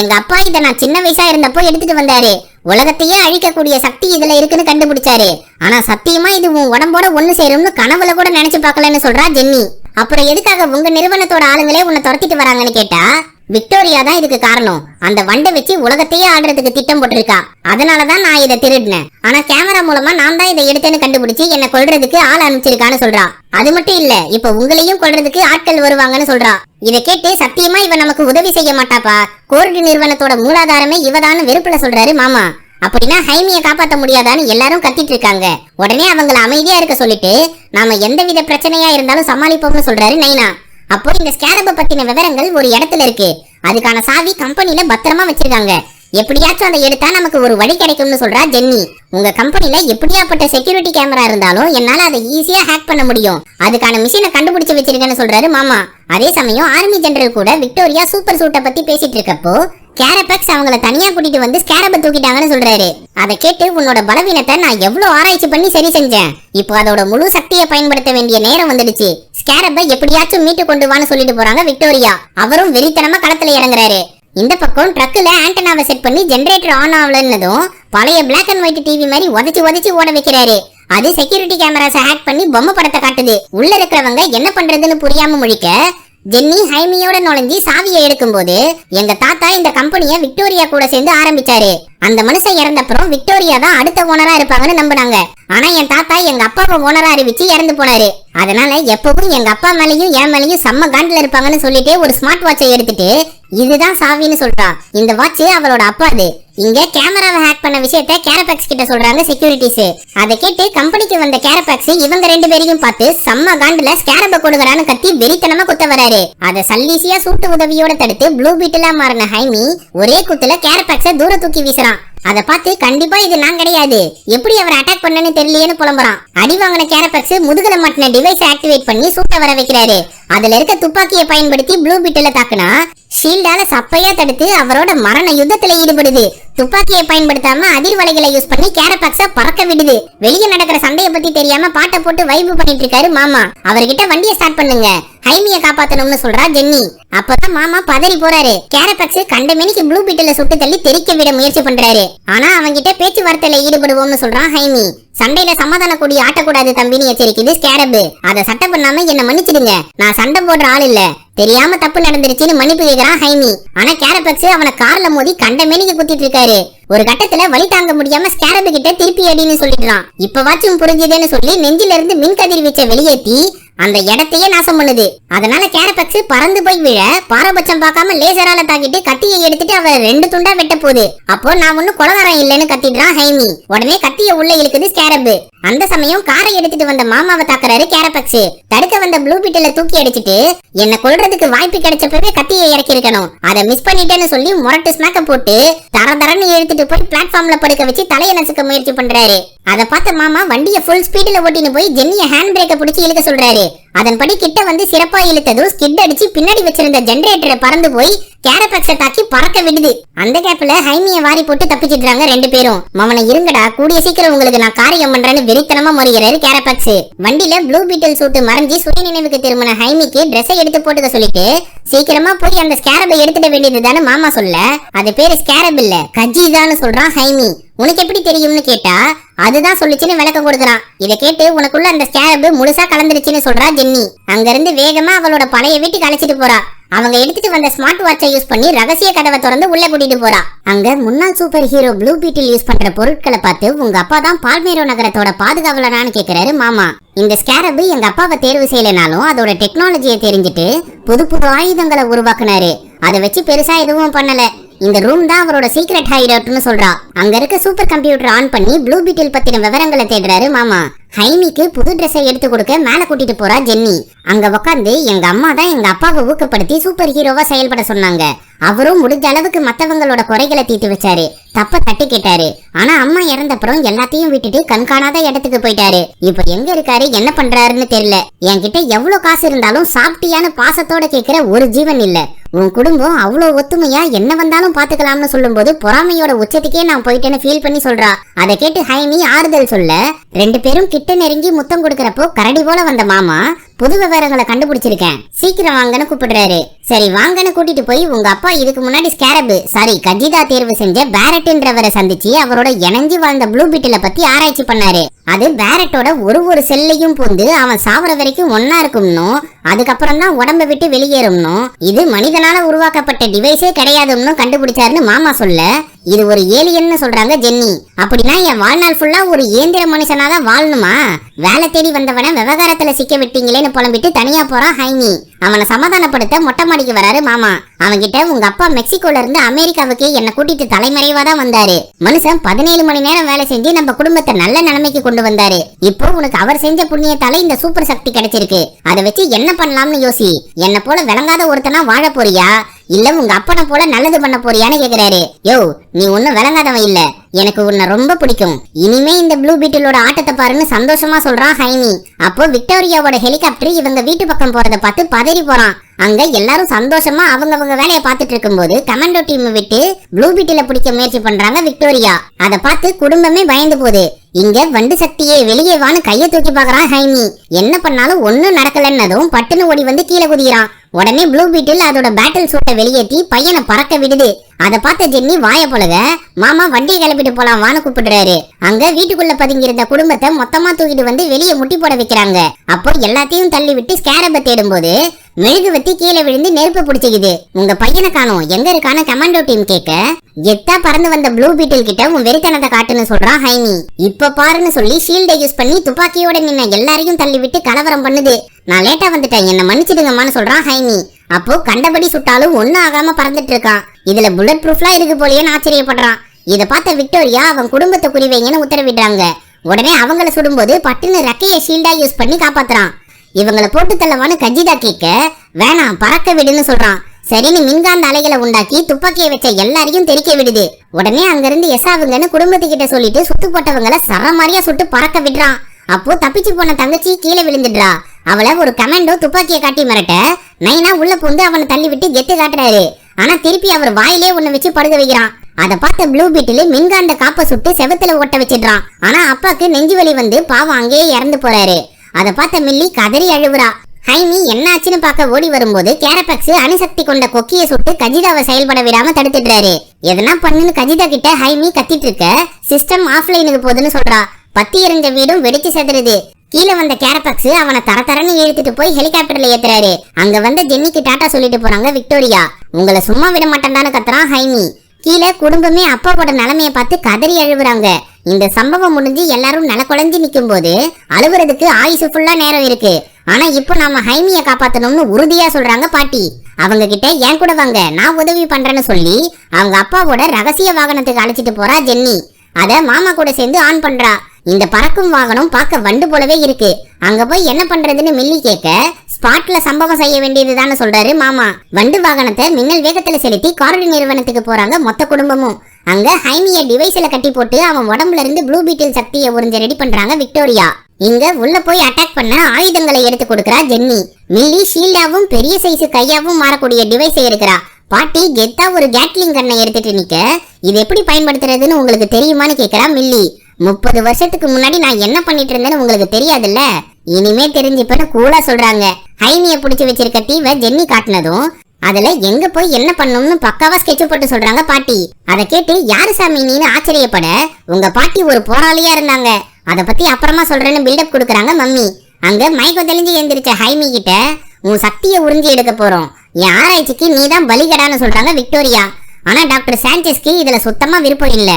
எங்க அப்பா இதை நான் சின்ன வயசா இருந்தப்போ எடுத்துட்டு வந்தாரு. உலகத்தையே அழிக்கக்கூடிய சக்தி இதுல இருக்குன்னு கண்டுபிடிச்சாரு. ஆனா சத்தியமா இது உன் உடம்போட ஒண்ணு சேரும்னு கனவுல கூட நினைச்சு பார்க்கலன்னு சொல்றா ஜென்னி. அப்புறம் எதுக்காக உங்க நிறுவனத்தோட ஆளுங்களே உன்னை துரத்திட்டு வராங்கன்னு கேட்டா, விக்டோரியா தான் இதுக்கு காரணம். அந்த வண்டை வச்சு உலகத்தையே ஆடுறதுக்கு திட்டம் போட்டிருக்கா. அதனாலதான் நான் இதை திருடினேன். ஆனா கேமரா மூலமா நான் தான் இதை எடுத்தேன்னு கண்டுபிடிச்சு என்ன கொல்றதுக்கு ஆள் அனுப்பிச்சிருக்கான்னு சொல்றா. அது மட்டும் இல்ல, இப்ப உங்களையும் கொல்றதுக்கு ஆட்கள் வருவாங்கன்னு சொல்றா. இதை கேட்டு சத்தியமா இவ நமக்கு உதவி செய்ய மாட்டாப்பா, கோர்டு நிறுவனத்தோட மூலாதாரமே இவதான்னு வெறுப்புல சொல்றாரு மாமா. அப்படின்னா ஹைமியை காப்பாற்ற முடியாதான்னு எல்லாரும் கத்திட்டு இருக்காங்க. உடனே அவங்கள அமைதியா இருக்க சொல்லிட்டு நாம எந்தவித பிரச்சனையா இருந்தாலும் சமாளிப்போம்னு சொல்றாரு நைனா. அப்போ இந்த ஸ்கேரப பத்தின விவரங்கள் ஒரு இடத்துல இருக்கு. அதுக்கான சாவி கம்பெனில பத்திரமா வச்சிருக்காங்க. எப்படியாச்சும் அதை எடுத்தா நமக்கு ஒரு வழி கிடைக்கும்னு சொல்றா ஜென்னி. உங்க கம்பெனில எப்படியாப்பட்ட செக்யூரிட்டி கேமரா இருந்தாலும் என்னால அதை ஈஸியா ஹேக் பண்ண முடியும். அதுக்கான மிஷினை கண்டுபிடிச்சு வச்சிருக்கேன்னு சொல்றாரு மாமா. அதே சமயம் ஆர்மி ஜெனரல் கூட விக்டோரியா சூப்பர் சூட்டை பத்தி பேசிட்டு இருக்கப்போ கேரபெக்ஸ் அவங்கள தனியா கூட்டிட்டு வந்து ஸ்கேரப தூக்கிட்டாங்கன்னு சொல்றாரு. அதை கேட்டு உன்னோட பலவீனத்தை நான் எவ்வளவு ஆராய்ச்சி பண்ணி சரி செஞ்சேன். இப்போ அதோட முழு சக்தியை பயன்படுத்த வேண்டிய நேரம் வந்துடுச்சு. ஸ்கேரப எப்படியாச்சும் மீட்டு கொண்டு வான்னு சொல்லிட்டு போறாங்க விக்டோரியா. அவரும் வெறித்தனமா களத்துல இறங்குறாரு. இந்த பக்கம் ட்ரக்ல ஆண்டனாவை செட் பண்ணி ஜெனரேட்டர் ஆன் ஆகலன்னதும் பழைய பிளாக் அண்ட் ஒயிட் டிவி மாதிரி உதச்சி ஓட வைக்கிறாரு. அது செக்யூரிட்டி கேமராஸை ஹேக் பண்ணி பொம்மை படத்தை காட்டுது. உள்ள இருக்கிறவங்க என்ன பண்றதுன்னு புரியாம முழிக்க ஜென்னி ஹைமியோட நுழைஞ்சி சாவியை எடுக்கும் போது, எங்க தாத்தா இந்த கம்பெனியை விக்டோரியா கூட சேர்ந்து ஆரம்பிச்சாரு. அந்த மனுஷன் இறந்தப்புறம் விக்டோரியா தான் அடுத்த ஓனரா இருப்பாங்கன்னு நம்பினாங்க. ஆனா என் தாத்தா எங்க அப்பாவை ஓனரா அறிவிச்சு இறந்து போனாரு. அதனால எப்பவும் எங்க அப்பா மேலையும் என் மேலையும் செம்ம காண்டில் இருப்பாங்கன்னு சொல்லிட்டு ஒரு ஸ்மார்ட் வாட்சை எடுத்துட்டு இதுதான் சாவின்னு சொல்றா. இந்த வாட்ச் அவளோட அப்பாது. இங்க கேமராவை ஹேக் பண்ண விஷயத்த கேரபெக்ஸ் கிட்ட சொல்றாங்க செக்யூரிட்டிஸ். அதை கேட்டு கம்பெனிக்கு வந்த கேரபெக்ஸ் இவங்க ரெண்டு பேரையும் பார்த்து செம்ம காண்டுல ஸ்கேரப கொடுங்கறான்னு கத்தி வெறித்தனமா குத்த வராரு. அதை சல்லீசியா சூட்டு உதவியோட தடுத்து ப்ளூ பீட்டிலா மாறின ஹைமி ஒரே குத்துல கேரபெக்ஸ தூர தூக்கி வீசுறான். அதை பார்த்து கண்டிப்பா இது நான் கிடையாது, எப்படி அவர் அட்டாக் பண்ணனு தெரியலையேன்னு புலம்புறான். அடி வாங்கின கேரபெக்ஸ் முதுகுல மாட்டின டிவைஸ் ஆக்டிவேட் பண்ணி சூட்ட வர வைக்கிறாரு. அதுல இருக்க துப்பாக்கியை பயன்படுத்தி ப்ளூ பீட்டில தாக்குனா ஷீல்டால சப்பையா தடுத்து அவரோட மரண யுத்தத்துல ஈடுபடுது. துப்பாக்கியை பயன்படுத்தாம அதிர்வலைகளை யூஸ் பண்ணி கேரபெக்ஸ பறக்க விடுது. வெளியே நடக்கிற சண்டையை பத்தி தெரியாம பாட்டை போட்டு வைப்பு பண்ணிட்டு இருக்காரு மாமா. அவர்கிட்ட வண்டியை ஸ்டார்ட் பண்ணுங்க, ஹைமியை காப்பாத்தணும்னு சொல்றா ஜென்னி. அப்பதான் மாமா பதறி போறாரு. கேரபெக்ஸ் கண்ட மேனிக்கு ப்ளூ பீட்டில சுட்டு தள்ளி தெரிக்க விட முயற்சி பண்றாரு. ஆனா அவங்கிட்ட பேச்சுவார்த்தையில ஈடுபடுவோம்னு சொல்றான் ஹைமி. சண்டையில சமாதான கொடி ஆட்டக்கூடாது தம்பின்னு எச்சரிக்குது ஸ்கேரப். அதை சட்டை பண்ணாம என்ன மன்னிச்சிடுங்க, நான் சண்டை போடுற ஆள் இல்ல, தெரியாம தப்பு நடந்துருச்சுன்னு மன்னிப்பு கேக்குறான் ஹைமி. ஆனா கேரபெக்ஸ் அவனை கார்ல மோதி கண்ட மேனிக்கு குத்திட்டு இருக்காரு. ஒரு கட்டத்துல வலி தாங்க முடியாம ஸ்கேரப் கிட்ட திருப்பி அடின்னு சொல்லிடுறான். இப்பவாச்சும் புரிஞ்சுதேன்னு சொல்லி நெஞ்சில இருந்து மின் கதிர்வீச்சை வெளியேற்றி அந்த இடத்தையே நாசம் பண்ணுது. அதனால கேரபெக்ஸ் பறந்து போய் விழ பாரபட்சம் பார்க்காம லேசரால தாக்கிட்டு கத்தியை எடுத்துட்டு அவரை 2 துண்டா வெட்ட போகுது. அப்போ நான் ஒன்னும் கொலகாரம் இல்லைன்னு கத்திடுறான் ஹைமி. உடனே கத்திய உள்ள இழுக்குது ஸ்கேரப். அந்த சமயம் காரை எடுத்துட்டு வந்த மாமாவை தாக்குறாரு கேரபெக்ஸ். தடுக்க வந்த ப்ளூ பீட்டில தூக்கி அடிச்சிட்டு என்ன கொல்றதுக்கு வாய்ப்பு கிடைச்சப்பவே கத்தியை இறக்கி இருக்கணும், அதை மிஸ் பண்ணிட்டேன்னு சொல்லி முரட்டு ஸ்மாக்க போட்டு தரன்னு எடுத்துட்டு போய் பிளாட்ஃபார்ம்ல படுக்க வச்சு தலையை நசுக்க முயற்சி பண்றாரு. அதை பார்த்த மாமா வண்டியை ஃபுல் ஸ்பீட்ல ஓட்டின்னு போய் ஜென்னிய ஹேண்ட் பிரேக்கை பிடிச்சி இழுக்க சொல்றாரு. அதன்படி கிட்ட வந்து சிறப்பா இழுத்ததும் ஸ்கிட் அடிச்சு பின்னாடி வச்சிருந்த ஜெனரேட்டரை பறந்து போய் கேரபெக்ஸை தாக்கி பறக்க விடுது. அந்த கேப்ல ஹைமியை வாரி போட்டு தப்பிச்சிடுறாங்க 2 பேரும். மவனை இருங்கடா, கூடிய சீக்கிரம் உங்களுக்கு நான் காரியம் பண்றேன்னு வெறித்தனமா முறைகிறாரு கேரபெக்ஸ். வண்டியில ப்ளூ பீட்டில் சூட்டு மறைஞ்சி சுய நினைவுக்கு திரும்பின ஹைமிக்கு ட்ரெஸ்ஸை எடுத்து போட்டுக்க சொல்லிட்டு சீக்கிரமா போய் அந்த ஸ்கேரபை எடுத்துட வேண்டியதுதான்னு மாமா சொல்ல, அது பேரு ஸ்கேரப் இல்ல கஜிதான்னு சொல்றான் ஹைமி. உனக்கு எப்படி தெரியும்னு கேட்டா அதுதான் சொல்லிச்சுன்னு விளக்கம் கொடுக்குறான். இதை கேட்டு உனக்குள்ள அந்த ஸ்கேரப் முழுசா கலந்துருச்சுன்னு சொல்றா ஜென்னி. அங்க இருந்து வேகமா அவளோட பழைய வீட்டுக்கு அழைச்சிட்டு போறா. அவங்க எடுத்துட்டு வந்த ஸ்மார்ட் வாட்சை யூஸ் பண்ணி ரகசிய கதவை திறந்து உள்ள கூட்டிட்டு போறா. அங்க முன்னாள் சூப்பர் ஹீரோ ப்ளூ பீட்டில் யூஸ் பண்ற பொருட்களை பார்த்து உங்க அப்பா தான் பால்மேரோ நகரத்தோட பாதுகாவலரான்னு கேக்குறாரு மாமா. இந்த ஸ்கேரப் எங்க அப்பாவை தேர்வு செய்யலனாலும் அதோட டெக்னாலஜியை தெரிஞ்சுட்டு புது புது ஆயுதங்களை உருவாக்குனாரு. அதை வச்சு பெருசா எதுவும் பண்ணல. இந்த ரூம் தான் அவரோட சீக்ரெட் ஹைடவுட்னு சொல்றா. அங்க இருக்க சூப்பர் கம்ப்யூட்டர் ஆன் பண்ணி ப்ளூ பீட்டில் பத்தின விவரங்களை தேடுறாரு மாமா. ஹைமிக்கு புது ட்ரெஸ்ஸை எடுத்து கொடுக்க மேல கூட்டிட்டு போறா ஜென்னி. அங்க உட்காந்து எங்க அம்மா தான் எங்க அப்பாவை ஊக்கப்படுத்தி சூப்பர் ஹீரோவா செயல்பட சொன்னாங்க, அவரும் முடிஞ்ச அளவுக்கு மத்தவங்களோட குறைகளை தீர்த்து வச்சாரு, தப்ப தட்டி கேட்டாரு. ஆனா அம்மா இறந்தப்புறம் எல்லாத்தையும் விட்டுட்டு கண்காணாத இடத்துக்கு போயிட்டாரு. இப்ப எங்க இருக்காரு, என்ன பண்றாருன்னு தெரியல. என்கிட்ட எவ்வளவு காசு இருந்தாலும் சாப்பிட்டியான்னு பாசத்தோட கேக்குற ஒரு ஜீவன் இல்ல. உன் குடும்பம் அவ்வளவு ஒத்துமையா என்ன வந்தாலும் பாத்துக்கலாம்னு சொல்லும் போது பொறாமையோட உச்சத்துக்கே நான் போயிட்டேன்னு ஃபீல் பண்ணி சொல்றா. அதை கேட்டு ஹைமி ஆறுதல் சொல்ல, 2 பேரும் கிட்ட நெருங்கி முத்தம் கொடுக்கறப்போ கரடி போல வந்த மாமா புது விவரங்களை கண்டுபிடிச்சிருக்கேன், சீக்கிரம் வாங்கன்னு கூப்பிடுறாரு. சரி வாங்கன்னு கூட்டிட்டு போய் உங்க அப்பா இதுக்கு முன்னாடி கஜிதா தேர்வு செஞ்ச பேரட்ன்றவரை சந்திச்சு அவரோட இணைஞ்சு வாழ்ந்த ப்ளூ பீட்டில பத்தி ஆராய்ச்சி பண்ணாரு. அது பேரட்டோட ஒரு செல்லையும் பூந்து அவன் சாவர வரைக்கும் ஒன்னா இருக்கும்னும் அதுக்கப்புறம் தான் உடம்ப விட்டு வெளியேறும்னும் இது மனிதனால உருவாக்கப்பட்ட டிவைஸே கிடையாதுன்னு கண்டுபிடிச்சாருன்னு மாமா சொல்ல, இது ஒரு ஏலியன்னு சொல்றாங்க ஜென்னி. அப்படின்னா என் வாழ்நாள் ஃபுல்லா ஒரு இயந்திர மனுஷனாதான் வாழணுமா? வேலை தேடி வந்தவன விவகாரத்துல சிக்க விட்டீங்களேன்னு புலம்பிட்டு தனியா போறான் ஹைமி. அவனை சமாதானப்படுத்த மொட்டை மாடிக்கு வராரு மாமா. அவன்கிட்ட உங்க அப்பா மெக்சிகோல இருந்து அமெரிக்காவுக்கு என்ன கூட்டிட்டு தலைமறைவா தான் வந்தாரு. மனுஷன் 17 மணி நேரம் வேலை செஞ்சு நம்ம குடும்பத்தை நல்ல நிலைமைக்கு கொண்டு வந்தாரு. இப்போ உனக்கு அவர் செஞ்ச புண்ணியத்தால இந்த சூப்பர் சக்தி கிடைச்சிருக்கு. அதை வச்சு என்ன பண்ணலாம்னு யோசி. என்ன போல விளங்காத ஒருத்தனா வாழ போறியா இல்ல உங்க அப்பனை போல நல்லது பண்ண போறியான்னு கேக்குறாரு. யோ நீ ஒன்னும் விளங்காதவன் இல்ல, எனக்கு உன்னை ரொம்ப பிடிக்கும். இனிமே இந்த ப்ளூ பீட்டிலோட ஆட்டத்தை பாருன்னு சந்தோஷமா சொல்றான் ஹைமி. அப்போ விக்டோரியாவோட ஹெலிகாப்டர் இவங்க வீட்டு பக்கம் போறத பார்த்து பதறி போறான். அங்க எல்லாரும் சந்தோஷமா அவங்க வேலையை பார்த்துட்டு இருக்கும் போது கமாண்டோ டீம் விட்டு ப்ளூ பீட்டில பிடிக்க முயற்சி பண்றாங்க விக்டோரியா. அதை பார்த்து குடும்பமே பயந்து போகுது. இங்க வண்டு சக்தியே வெளியே வான்னு கைய தூக்கி பாக்குறான் ஹைமி. என்ன பண்ணாலும் ஒன்னும் நடக்கலன்னதும் பட்டுன்னு ஓடி வந்து கீழே குதிக்கிறான். உடனே ப்ளூ பீட்டில் அதோட பேட்டில் சூட்டை வெளியேற்றி பையனை பறக்க விடுது. அதை பார்த்த ஜென்னி வாய பொழுக மாமா வண்டியை கிளப்பிட்டு போலாம் வான்னு கூப்பிடுறாரு. அங்க வீட்டுக்குள்ள பதுங்கியிருந்த குடும்பத்தை மொத்தமா தூக்கிட்டு வந்து வெளியே முட்டி போட வைக்கிறாங்க. அப்போ எல்லாத்தையும் தள்ளி விட்டு ஸ்கேரப தேடும் போது மெழுகுவத்தி கீழே விழுந்து நெருப்பு பிடிச்சிக்குது. உங்க பையனை காணோம், எங்க இருக்கான கமாண்டோ டீம் கேட்க, எத்தா பறந்து வந்த ப்ளூ பீட்டில் கிட்ட உன் வெறித்தனத்தை காட்டுன்னு சொல்றான் ஹைமி. இப்ப பாருன்னு சொல்லி ஷீல்டை யூஸ் பண்ணி துப்பாக்கியோட நின்ன எல்லாரையும் தள்ளி விட்டு கலவரம் பண்ணுது. நான் லேட்டா வந்துட்டேன், என்ன மன்னிச்சிடுங்கம்மான்னு சொல்றான் ஹைமி. அப்போ கண்டபடி சுட்டாலும் ஒன்னும் ஆகாம பறந்துட்டு இருக்கான். இதுல புல்லட் ப்ரூஃப்லாம் இருக்கு போலயேன்னு ஆச்சரியப்படுறான். இதை பார்த்த விக்டோரியா அவன் குடும்பத்தை குறிவைங்கன்னு உத்தரவிடுறாங்க. உடனே அவங்கள சுடும்போது பட்டுன்னு ரெக்கைய ஷீல்டா யூஸ் பண்ணி காப்பாத்துறான். இவங்களை போட்டு தள்ளவான்னு கஜிதா கேட்க, வேணாம் பறக்க விடுன்னு சொல்றான். சரின்னு மின்காந்த அலைகளை உண்டாக்கி துப்பாக்கியை வச்ச எல்லாரையும் தெரிக்க விடுது. உடனே அங்கிருந்து எசாவுங்கன்னு குடும்பத்துக்கிட்ட சொல்லிட்டு சுட்டு போட்டவங்களை சரமாரியா சுட்டு பறக்க விடுறான். அப்போ தப்பிச்சு போன தங்கச்சி கீழே விழுந்துடுறா. அவளை ஒரு கமாண்டோ துப்பாக்கியை காட்டி மிரட்ட நைனா உள்ள புந்து அவனை தள்ளி விட்டு கெத்து காட்டுறாரு. ஆனா திருப்பி அவர் வாயிலே ஒண்ணு வச்சு படுக வைக்கிறான். அதை பார்த்த ப்ளூ பீட்டில் மின்காந்த காப்பை சுட்டு செவத்துல ஒட்ட வச்சிடுறான். ஆனா அப்பாக்கு நெஞ்சு வலி வந்து பாவம் அங்கேயே இறந்து போறாரு. அதை பார்த்த மில்லி கதறி அழுவுறா. ஹைமி என்னாச்சுன்னு பார்க்க ஓடி வரும்போது கேரபெக்ஸ் அணுசக்தி கொண்ட கொக்கியை சுட்டு கஜிதாவை செயல்பட விடாம தடுத்துடுறாரு. எதனா பண்ணுன்னு கஜிதா கிட்ட ஹைமி கத்திட்டு இருக்க, சிஸ்டம் ஆஃப்லைனுக்கு போகுதுன்னு சொல்றா. பத்தி எறிஞ்ச வீடும் வெடிச்சு செதறுது. கீழே வந்த கேரபெக்ஸ் அவனை தரன்னு இழுத்துட்டு போய் ஹெலிகாப்டர்ல ஏத்துறாரு. அங்க வந்து ஜென்னிக்கு டாட்டா சொல்லிட்டு போறாங்க விக்டோரியா. உங்களை சும்மா விட மாட்டேன்டான்னு கத்துறான் ஹைமி. கீழே குடும்பமே அப்பாவோட நிலைமைய பார்த்து கதறி அழுவுறாங்க. இந்த சம்பவம் முடிஞ்சு எல்லாரும் நில குழஞ்சு நிக்கும் போது அழுவுறதுக்கு ஆயுசு ஃபுல்லா நேரம் இருக்கு. ஆனா இப்ப நாம ஹைமிய காப்பாத்தணும்னு உறுதியா சொல்றாங்க பாட்டி. அவங்க கிட்ட ஏன் கூட வாங்க, நான் உதவி பண்றேன்னு சொல்லி அவங்க அப்பாவோட ரகசிய வாகனத்துக்கு அழைச்சிட்டு போறா ஜென்னி. அத மாமா கூட சேர்ந்து ஆன் பண்றா. இந்த பறக்கும் வாகனம் பார்க்க வண்டு போலவே இருக்கு. அங்க போய் என்ன பண்றதுன்னு மில்லி கேட்க, ஸ்பாட்ல சம்பவம் செய்ய வேண்டியதுதான்னு சொல்றாரு மாமா. வண்டு வாகனத்தை மின்னல் வேகத்துல செலுத்தி கார்டு நிறுவனத்துக்கு போறாங்க மொத்த குடும்பமும். அங்க ஹைமிய டிவைஸ்ல கட்டி போட்டு அவன் உடம்புல இருந்து ப்ளூ பீட்டில் சக்தியை உறிஞ்ச ரெடி பண்றாங்க விக்டோரியா. இங்க உள்ள போய் அட்டாக் பண்ண ஆயுதங்களை எடுத்து கொடுக்கறா ஜென்னி. மில்லி ஷீல்டாவும் பெரிய சைஸ் கையாவும் மாறக்கூடிய டிவைஸை இருக்கிறா. பாட்டி கெத்தா ஒரு கேட்லிங் கண்ணை எடுத்துட்டு நிக்க, இது எப்படி பயன்படுத்துறதுன்னு உங்களுக்கு தெரியுமான்னு கேக்குறா மில்லி. 30 வருஷத்துக்கு முன்னாடி நான் என்ன பண்ணிட்டு இருந்தேன்னு உங்களுக்கு தெரியாதுல்ல, இனிமே தெரிஞ்சுப்பன்னு கூலா சொல்றாங்க. ஹைமிய புடிச்சு வச்சிருக்க தீவை ஜென்னி காட்டினதும் அதுல எங்க போய் என்ன பண்ணணும்னு பக்காவா ஸ்கெட்ச் போட்டு சொல்றாங்க பாட்டி. அதை கேட்டு யாரு சாமி நீன்னு ஆச்சரியப்பட, உங்க பாட்டி ஒரு போராளியா இருந்தாங்க, அதை பத்தி அப்புறமா சொல்றேன்னு பில்டப் கொடுக்கறாங்க மம்மி. அங்க மயக்கம் தெளிஞ்சு எழுந்திருச்ச ஹைமி கிட்ட, உன் சக்தியை உறிஞ்சி எடுக்க போறோம், என் ஆராய்ச்சிக்கு நீதான் பலிகடான்னு சொல்றாங்க விக்டோரியா. ஆனா டாக்டர் சாnchez இதுல சுத்தமா விருப்பம் இல்ல.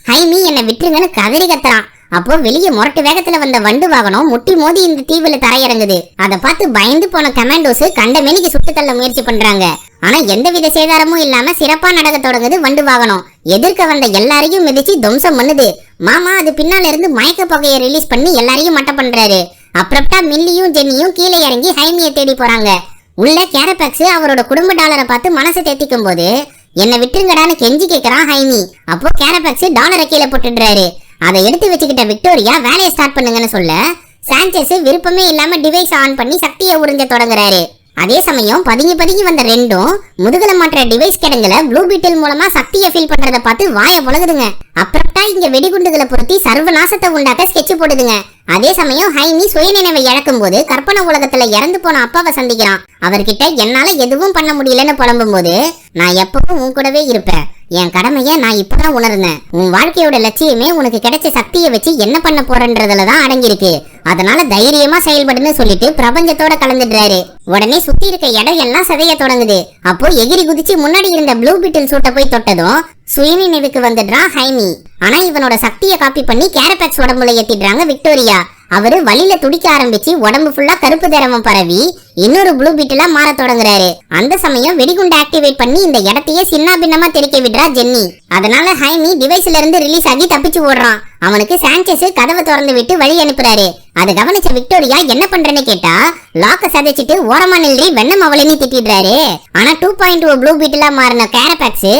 ஹைமி என்னை விட்டுருங்கன்னு கதறி கத்துறான். அப்போ வெளியே முரட்டு வேகத்துல வந்த வண்டு வாகனம் முட்டி மோதி இந்த தீவுல தரையிறங்குது. அதை பார்த்து பயந்து போன கமாண்டோஸ் கண்ட மெனிக்கு சுட்டு தள்ள முயற்சி பண்றாங்க. ஆனா எந்தவித சேதாரமும் இல்லாம சிறப்பா நடக்க தொடங்குது வண்டு வாகனம். எதிர்க்க வந்த எல்லாரையும் மிதிச்சு துவம்சம் பண்ணுது. மாமா அது பின்னால இருந்து மயக்க புகையை ரிலீஸ் பண்ணி எல்லாரையும் மட்ட பண்றாரு. அப்புறப்பட்டா மில்லியும் ஜென்னியும் கீழே இறங்கி ஹைமியை தேடி போறாங்க. உள்ள கேரபெக்ஸ் அவரோட குடும்ப டாலரை பார்த்து மனசை தேத்திக்கும் போது என்ன விட்டுருங்கடான்னு கெஞ்சி கேக்குறான் ஹைமி. அப்போ கேரபேக்ஸ் டாலரை கீழே போட்டுடுறாரு. அதை எடுத்து வச்சுக்கிட்ட விக்டோரியா வேலையை ஸ்டார்ட் பண்ணுங்கன்னு சொல்ல சாnchez விருப்பமே இல்லாம டிவைஸ் ஆன் பண்ணி சக்தியை உறிஞ்ச தொடங்குறாரு. அதே சமயம் பதுங்கி பதுங்கி வந்த ரெண்டும் முதுகல மாற்ற டிவைஸ் கிடங்குல ப்ளூ பீட்டில் மூலமா சக்தியை ஃபீல் பண்றத பார்த்து வாயை பொளகுதுங்க. அப்புறம்டா இங்க வெடிகுண்டுகளை பொருத்தி சர்வநாசத்தை உண்டாக்க ஸ்கெட்ச் போடுதுங்க. அதே சமயம் ஹைமி சுயநினைவை இழக்கும் போது கற்பனை உலகத்துல இறந்து போன அப்பாவை சந்திக்கிறான். அவர்கிட்ட என்னால எதுவும் பண்ண முடியலன்னு புலம்பும் போது, நான் எப்பவும் உன் கூடவே இருப்பேன், என் கடமைய நான் இப்பதான் உணர்ந்தேன், உன் வாழ்க்கையோட லட்சியமே உனக்கு கிடைச்ச சக்தியை வச்சு என்ன பண்ண போறன்றதுலதான் அடங்கியிருக்கு, அதனால தைரியமா செயல்படுன்னு சொல்லிட்டு பிரபஞ்சத்தோட கலந்துடுறாரு. உடனே சுத்தி இருக்க இடம் எல்லாம் சிதைய தொடங்குது. அப்போ எகிரி குதிச்சு முன்னாடி இருந்த ப்ளூ பீட்டில் சூட்டை போய் தொட்டதும் சுயநினைவுக்கு வந்துடுறான் ஹைமி. ஆனா இவனோட சக்தியை காப்பி பண்ணி கேரபேக்ஸ் உடம்புல ஏத்திடுறாங்க விக்டோரியா. அவரு வலியில துடிக்க ஆரம்பிச்சு உடம்பு ஃபுல்லா கருப்பு திரவம் பரவி இன்னொரு ப்ளூ பீட்டிலா மாற தொடங்குறாரு. அந்த சமயம் வெடிகுண்டு ஆக்டிவேட் பண்ணி இந்த இடத்தையே சின்ன பின்னமா தெரிக்க விடுறா ஜென்னி. அதனால ஹைமி டிவைஸ்ல இருந்து ரிலீஸ் ஆகி தப்பிச்சு ஓடுறான். அவனுக்கு சாnchez கதவை திறந்து விட்டு வழி அனுப்புறாரு. அதை கவனிச்ச விக்டோரியா என்ன பண்றேன்னு கேட்டா, லாக்க சதைச்சிட்டு ஓரமா நில்றி வெண்ணம் அவளைன்னு திட்டிடுறாரு. ஆனா 2.0 ப்ளூ பீட்டிலா மாறின கேரபேக்ஸ்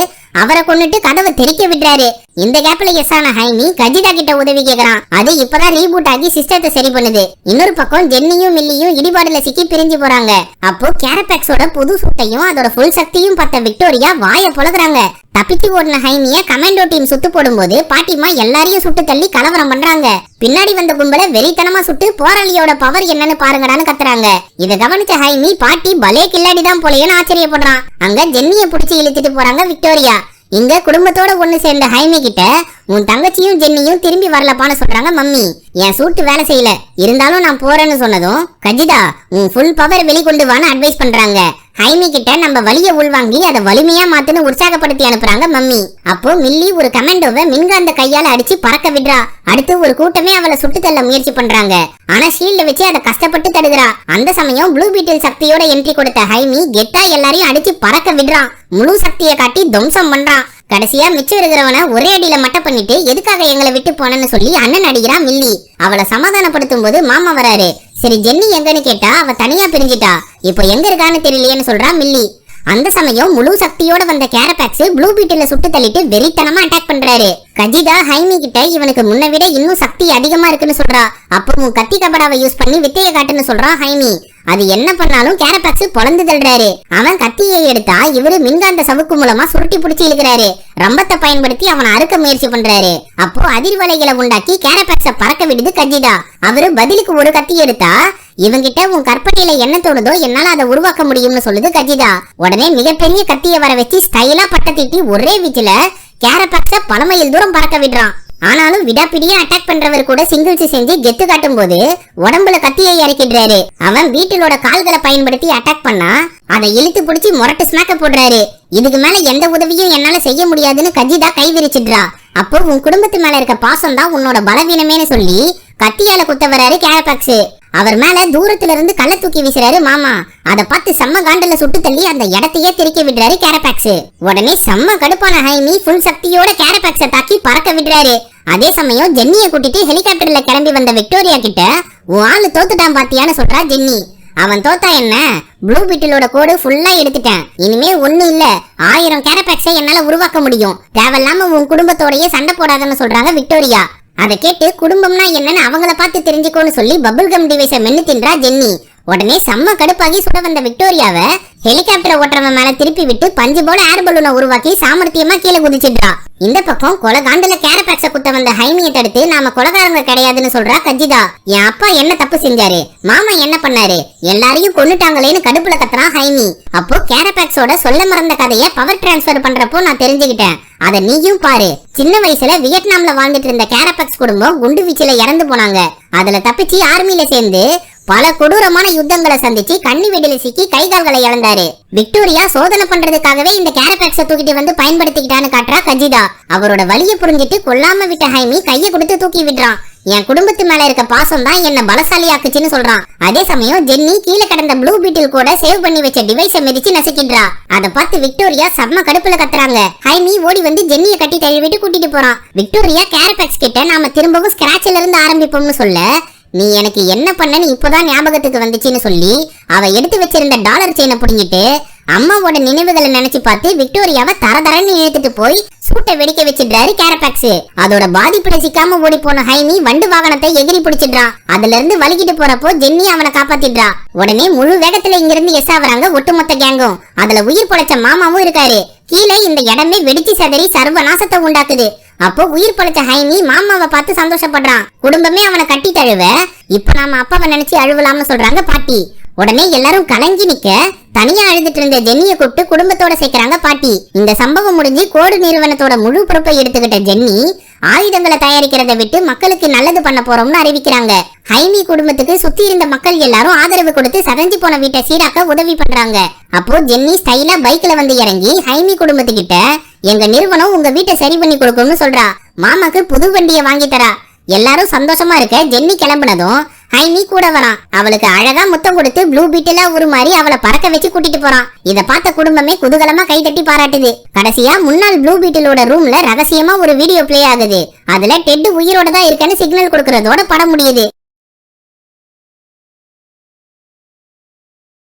அவரை கொண்டுட்டு கதவை தெரிக்க விடுறாரு. இந்த கேப்ல எஸ் ஆன ஹைமி கஜிதா கிட்ட உதவி கேக்குறான். அது இப்பதான் ரீபூட் ஆகி சிஸ்டத்தை சரி பண்ணுது. இன்னொரு பக்கம் ஜென்னியும் மில்லியும் இடிபாடுல சிக்கி பிரிஞ்சு போறாங்க. அப்போ கேரபேக்ஸோட புது சூட்டையும் அதோட ஃபுல் சக்தியும் பார்த்த விக்டோரியா வாயை பொளக்குறாங்க. தப்பிச்சு ஓடின ஹைமிய கமாண்டோ டீம் சுட்டு போடும்போது பாட்டிமா எல்லாரையும் சுட்டு தள்ளி கலவரம் பண்றாங்க. பின்னாடி வந்த கும்பல வெறித்தனமா சுட்டு போராளியோட பவர் என்னன்னு பாருங்கடான்னு கத்துறாங்க. இத கவனிச்ச ஹைமி பாட்டி பலே கில்லாடிதான் போலேன்னு ஆச்சரியப்படுறான். அங்க ஜென்னிய புடிச்சு இழுத்துட்டு போறாங்க விக்டோரியா. இங்க குடும்பத்தோட ஒண்ணு சேர்ந்த ஹைமி கிட்ட உன் தங்கச்சியும் ஜென்னியும் திரும்பி வரலப்பான்னு சொல்றாங்க மம்மி. என் சூட்டு வேலை செய்யல, இருந்தாலும் நான் போறேன்னு சொன்னதும் கஜிதா உன் ஃபுல் பவர் வெளிக்கொண்டு வான்னு அட்வைஸ் பண்றாங்க. ஹைமி கிட்ட நம்ம வலிய உள்வாங்கி அதை வலிமையா மாத்துன்னு உற்சாகப்படுத்தி அனுப்புறாங்க மம்மி. அப்போ மில்லி ஒரு கமாண்டோவை மின்காந்த கையால அடிச்சு பறக்க விடுறா. அடுத்து ஒரு கூட்டமே அவளை சுட்டு தள்ள முயற்சி பண்றாங்க. ஆனா ஷீல்ட வச்சு அதை கஷ்டப்பட்டு தடுக்கிறா. அந்த சமயம் ப்ளூ பீட்டில் சக்தியோட என்ட்ரி கொடுத்த ஹைமி கெத்தா எல்லாரையும் அடிச்சு பறக்க விடுறான். முழு சக்தியை காட்டி துவம்சம் பண்றான். கடைசியா மிச்சம் இருக்கிறவன ஒரே அடியில மட்ட பண்ணிட்டு எதுக்காக எங்களை விட்டு போனன்னு சொல்லி அண்ணன் அடிக்கிறான் மில்லி. அவளை சமாதானப்படுத்தும் போது மாமா வராரு. சரி ஜென்னி எங்கன்னு கேட்டா அவ தனியா பிரிஞ்சிட்டா, இப்போ எங்க இருக்கான்னு தெரியலையேன்னு சொல்றா மில்லி. அந்த சமயம் முழு சக்தியோட வந்த கேரபேக்ஸ் ப்ளூ பீட்டில சுட்டு தள்ளிட்டு வெறித்தனமா அட்டாக் பண்றாரு. கஜிதா ஹைமி கிட்ட இவனுக்கு முன்ன விட இன்னும் சக்தி அதிகமா இருக்குன்னு சொல்றா. அப்போ உன் கத்தி கபடாவை யூஸ் பண்ணி வித்தைய காட்டுன்னு சொல்றான் ஹைமி. அது என்ன பண்ணாலும் கேரபேக்ஸ் பொளந்து தள்ளுறாரு. அவன் கத்தியை எடுத்தா இவரு மின்காந்த சவுக்கு மூலமா சுருட்டி புடிச்சு இழுக்கிறாரு. ரம்பத்தை பயன்படுத்தி அவனை அறுக்க முயற்சி பண்றாரு. அப்போ அதிர்வலைகளை உண்டாக்கி கேரபேக்ஸ பறக்க விடுது கஜிதா. அவரு பதிலுக்கு ஒரு கத்தி எடுத்தா இவங்கிட்ட உன் கற்பனையில என்ன தோணுதோ என்னால அதை உருவாக்க முடியும்னு சொல்லுது கஜிதா. உடனே மிகப்பெரிய கத்தியை வர வச்சு ஸ்டைலா பட்ட தீட்டி ஒரே வீச்சுல கேரபேக்ஸ பல மைல் தூரம் பறக்க விடுறான். ஆனாலும் விடாப்பிடியா அட்டாக் பண்றவர் கூட சிங்கிள்ஸ் செஞ்சு கெத்து காட்டும் போது உடம்புல கத்தியை இறக்கிடுறாரு. அவன் வீட்டிலோட கால்களை பயன்படுத்தி அட்டாக் பண்ணா அதை இழுத்து பிடிச்சி முரட்டு ஸ்மாக்க போடுறாரு. இதுக்கு மேல எந்த உதவியும் என்னால செய்ய முடியாதுன்னு கஜிதா கை விரிச்சிடுறா. அப்போ உன் குடும்பத்து மேல இருக்க பாசம் தான் உன்னோட பலவீனமேனு சொல்லி கத்தியால குத்த வராரு கேரபேக்ஸ். அவர் மேல தூரத்துல இருந்து கள்ள தூக்கி வீசுறாரு மாமா. அதை பார்த்து செம்ம காண்டல சுட்டு தள்ளி அந்த இடத்தையே திரிக்க விடுறாரு கேரபேக்ஸ். உடனே செம்ம கடுப்பான ஹைமி ஃபுல் சக்தியோட கேரபேக்ஸ தாக்கி பறக்க விடுறாரு. அதே சமயம் ஜென்னியை கூட்டிட்டு ஹெலிகாப்டர்ல கிளம்பி வந்த விக்டோரியா கிட்ட உன் ஆளு தோத்துட்டான் பாத்தியான்னு சொல்றா ஜென்னி. அவன் தோத்தா என்ன, ப்ளூ பீட்டிலோட கோடு ஃபுல்லா எடுத்துட்டேன், இனிமே ஒண்ணு இல்ல 1000 கேரபேக்ஸை என்னால உருவாக்க முடியும், தேவையில்லாம உன் குடும்பத்தோடயே சண்டை போடாதன்னு சொல்றாங்க விக்டோரியா. அதை கேட்டு குடும்பம்னா என்னன்னு அவங்கள பார்த்து தெரிஞ்சுக்கோன்னு சொல்லி பபிள் கம் டிவைஸை மென்னு தின்றா ஜென்னி. உடனே செம்ம கடுப்பாகி சுட வந்த விக்டோரியாவை ஹெலிகாப்டரை ஓட்டுறவன் மேல திருப்பி விட்டு பஞ்சு போல ஏர் பலூனை உருவாக்கி சாமர்த்தியமா கீழே குதிச்சிடுறா. இந்த பக்கம் கொலகாண்டுல கேரபேக்ஸ குத்த வந்த ஹைமியை தடுத்து நாம கொலகாரங்க கிடையாதுன்னு சொல்றா கஜிதா. என் அப்பா என்ன தப்பு செஞ்சாரு, மாமா என்ன பண்ணாரு, எல்லாரையும் கொன்னுட்டாங்களேன்னு கடுப்புல கத்துறான் ஹைமி. அப்போ கேரபேக்ஸோட சொல்ல மறந்த கதைய பவர் டிரான்ஸ்பர் பண்றப்போ நான் தெரிஞ்சுக்கிட்டேன், அத நீயும் பாரு. சின்ன வயசுல வியட்நாம்ல வாழ்ந்துட்டு இருந்த கேரபேக்ஸ் குடும்பம் குண்டு வீச்சுல இறந்து போனாங்க. அதுல தப்பிச்சு ஆர்மியில சேர்ந்து பல கொடூரமான யுத்தங்களை சந்திச்சு கண்ணி வெடியில சிக்கி கைகால்களை இழந்தாரு. விக்டோரியா சோதனை பண்றதுக்காகவே இந்த கேரபேக்ஸ தூக்கிட்டு வந்து பயன்படுத்திக்கிட்டான்னு காட்டுறா கஜிதா. அவரோட வலியை புரிஞ்சிட்டு கொல்லாம விட்ட ஹைமி கைய கொடுத்து தூக்கி விடுறான். என் குடும்பத்து மேல இருக்க பாசம் தான் என்ன பலசாலி ஆக்குச்சுன்னு சொல்றான். அதே சமயம் ஜென்னி கீழே கடந்த ப்ளூ பீட்டில் கூட சேவ் பண்ணி வச்ச டிவைஸை மிதிச்சு நசுக்கின்றா. அதை பார்த்து விக்டோரியா செம்ம கடுப்புல கத்துறாங்க. ஹைமி ஓடி வந்து ஜென்னியை கட்டி தழுவிட்டு கூட்டிட்டு போறான். விக்டோரியா கேரபேக்ஸ் கிட்ட நாம திரும்பவும் ஸ்கிராட்ச்ல இருந்து ஆரம்பிப்போம்னு சொல்ல, நீ எனக்கு என்ன பண்ணன்னு இப்பதான் ஞாபகத்துக்கு வந்துச்சுன்னு சொல்லி அவ எடுத்து வச்சிருந்த டாலர் செயினை புடிங்கிட்டு அம்மாவோட நினைவுகளை நினைச்சு பார்த்து விக்டோரியாவை தரதரன்னு இழுத்துட்டு போய் சூட்டை வெடிக்க வச்சிடுறாரு கேரபாக்ஸ். அதோட பாதிப்புல சிக்காம ஓடி போன ஹைமி வண்டு வாகனத்தை எகிரி பிடிச்சிடுறான். அதுல இருந்து வலிக்கிட்டு போறப்போ ஜென்னி அவனை காப்பாத்திடுறா. உடனே முழு வேகத்துல இங்க இருந்து எஸ் ஆவறாங்க ஒட்டுமொத்த கேங்கும். அதுல உயிர் பொழைச்ச மாமாவும் இருக்காரு. கீழே இந்த இடமே வெடிச்சு சதறி சர்வநாசத்தை உண்டாக்குது. அப்போ உயிர் பொழைச்ச ஹைமி மாமாவை பார்த்து சந்தோஷப்படுறான். குடும்பமே அவனை கட்டி தழுவ இப்ப நாம அப்பாவை நினைச்சு அழுவலாம்னு சொல்றாங்க பாட்டி. உடனே எல்லாரும் கலங்கி நிக்க தனியா அழுதுட்டு இருந்த ஜென்னியை கூப்பிட்டு குடும்பத்தோட சேர்க்கிறாங்க பாட்டி. இந்த சம்பவம் முடிஞ்சு கோடு நிறுவனத்தோட முழு பொறுப்பை எடுத்துக்கிட்ட ஜென்னி ஆயுதங்களை தயாரிக்கிறத விட்டு மக்களுக்கு நல்லது பண்ண போறோம்னு அறிவிக்கிறாங்க. ஹைமி குடும்பத்துக்கு சுத்தி இருந்த மக்கள் எல்லாரும் ஆதரவு கொடுத்து சதஞ்சு போன வீட்டை சீராக்க உதவி பண்றாங்க. அப்போ ஜென்னி ஸ்டைலா பைக்ல வந்து இறங்கி ஹைமி குடும்பத்துக்கிட்ட எங்க நிறுவனம் உங்க வீட்டை சரி பண்ணி கொடுக்கும்னு சொல்றா. மாமாக்கு புது வண்டியை வாங்கி தரா. எல்லாரும் சந்தோஷமா இருக்க ஜென்னி கிளம்புனதும் ஹைமி கூட வரான். அவளுக்கு அழகா முத்தம் கொடுத்து ப்ளூ பீட்டிலா உருமாறி அவளை பறக்க வச்சு கூட்டிட்டு போறான். இத பார்த்த குடும்பமே குதூகலமா கை தட்டி பாராட்டுது. கடைசியா முன்னாள் ப்ளூ பீட்டிலோட ரூம்ல ரகசியமா ஒரு வீடியோ பிளே ஆகுது. அதுல டெட் உயிரோட தான் இருக்கன்னு சிக்னல் கொடுக்கறதோட படம் முடியுது.